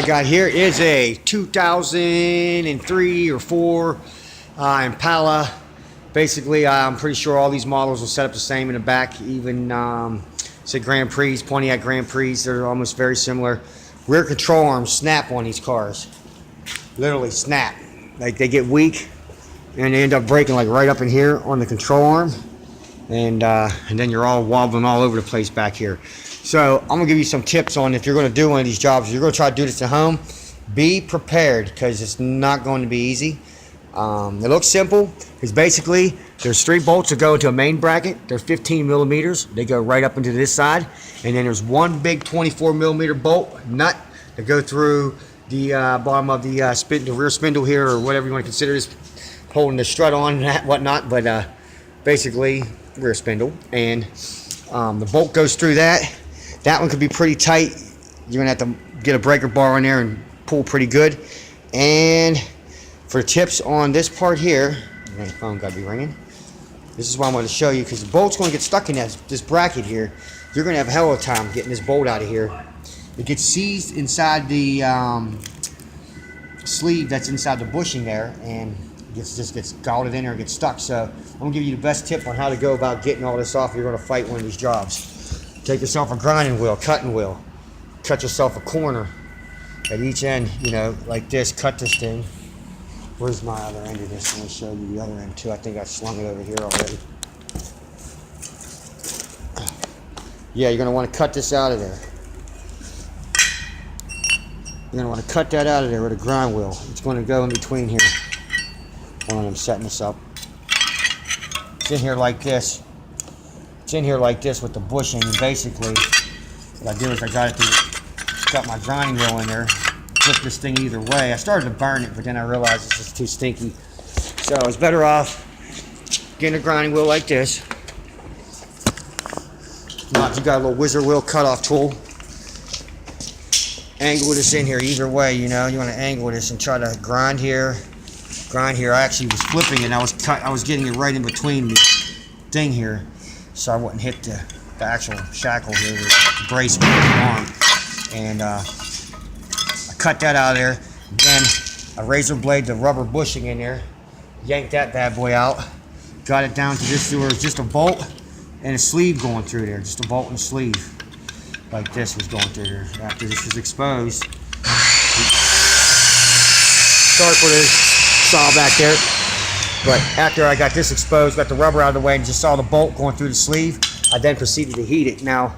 I got here is a 2003 or 4 Impala. Basically, I'm pretty sure all these models are set up the same in the back. Even say Grand Prix, Pontiac Grand Prix, they're almost very similar. Rear control arms snap on these cars. Literally snap. Like they get weak and they end up breaking like right up in here on the control arm. And then you're all wobbling all over the place back here. So I'm gonna give you some tips on if you're gonna do one of these jobs. If you're gonna try to do this at home, be prepared because it's not going to be easy. It looks simple because basically there's 3 bolts that go into a main bracket. They're 15 millimeters. They go right up into this side, and then there's one big 24 millimeter bolt nut that go through the bottom of the rear spindle here, or whatever you want to consider this, holding the strut on and whatnot. But basically rear spindle, and the bolt goes through that. That one could be pretty tight. You're gonna have to get a breaker bar in there and pull pretty good. And for tips on this part here, my phone gotta be ringing. This is what I'm going to show you, because the bolt's going to get stuck in this bracket here. You're going to have a hell of a time getting this bolt out of here. It gets seized inside the sleeve that's inside the bushing there, and just gets galled in there and gets stuck. So I'm going to give you the best tip on how to go about getting all this off if you're going to fight one of these jobs. Take yourself a grinding wheel, cutting wheel. Cut yourself a corner at each end, you know, like this. Cut this thing. Where's my other end of this? I'm going to show you the other end too. I think I slung it over here already. Yeah, you're going to want to cut this out of there. You're going to want to cut that out of there with a grind wheel. It's going to go in between here. Hold on, I'm setting this up. It's in here like this. It's in here like this with the bushing. And basically, what I do is I got my grinding wheel in there. Flip this thing either way. I started to burn it, but then I realized it's just too stinky. So I was better off getting a grinding wheel like this. Now, if you got a little whizzer wheel cutoff tool, angle this in here either way. You know, you want to angle this and try to grind here, grind here. I actually was flipping it. And I was getting it right in between the thing here, so I wouldn't hit the actual shackle here, the brace with the arm. And cut that out of there. Then a razor blade, the rubber bushing in there, yanked that bad boy out, got it down to this. There was just a bolt and a sleeve going through there, just a bolt and sleeve like this was going through there. After this was exposed, sorry for the saw back there, but after I got this exposed, got the rubber out of the way, and just saw the bolt going through the sleeve, I then proceeded to heat it. Now,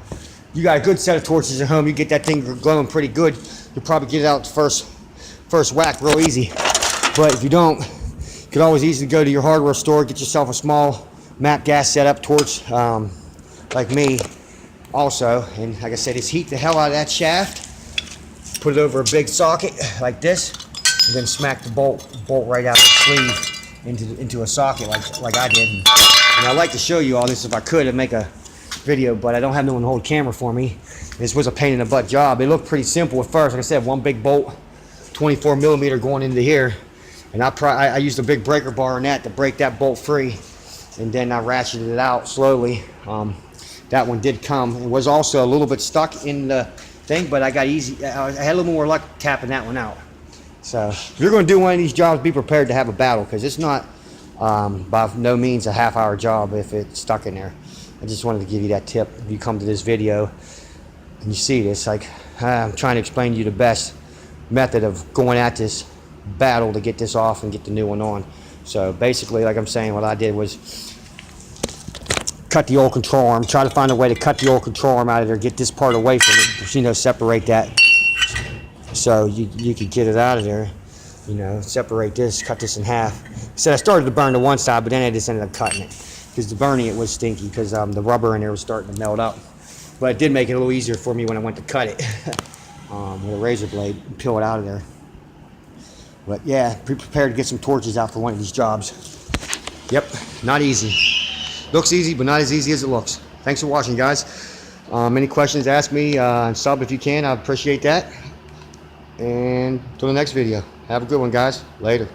you got a good set of torches at home, you get that thing glowing pretty good, you'll probably get it out the first whack real easy. But if you don't, you can always easily go to your hardware store, get yourself a small MAP gas setup torch, like me also. And like I said, just heat the hell out of that shaft, put it over a big socket like this, and then smack the bolt right out of the sleeve into a socket like I did. And I'd like to show you all this if I could and make a video, but I don't have no one to hold camera for me. This was a pain in the butt job. It looked pretty simple at first. Like I said, one big bolt, 24 millimeter going into here, and I used a big breaker bar in that to break that bolt free, and then I ratcheted it out slowly. That one did come. It was also a little bit stuck in the thing, but I got easy. I had a little more luck tapping that one out. So if you're going to do one of these jobs, be prepared to have a battle, because it's not by no means a half-hour job if it's stuck in there. I just wanted to give you that tip. If you come to this video and you see this, like I'm trying to explain to you the best method of going at this battle to get this off and get the new one on. So basically, like I'm saying, what I did was cut the old control arm, try to find a way to cut the old control arm out of there, get this part away from it, you know, separate that so you could get it out of there, you know, separate this, cut this in half. So I started to burn to one side, but then I just ended up cutting it, because the burning it was stinky, because the rubber in there was starting to melt up. But it did make it a little easier for me when I went to cut it with a razor blade and peel it out of there. But yeah, be prepared to get some torches out for one of these jobs. Yep, not easy. Looks easy, but not as easy as it looks. Thanks for watching, guys. Any questions, ask me, and sub if you can. I appreciate that. And till the next video. Have a good one, guys. Later.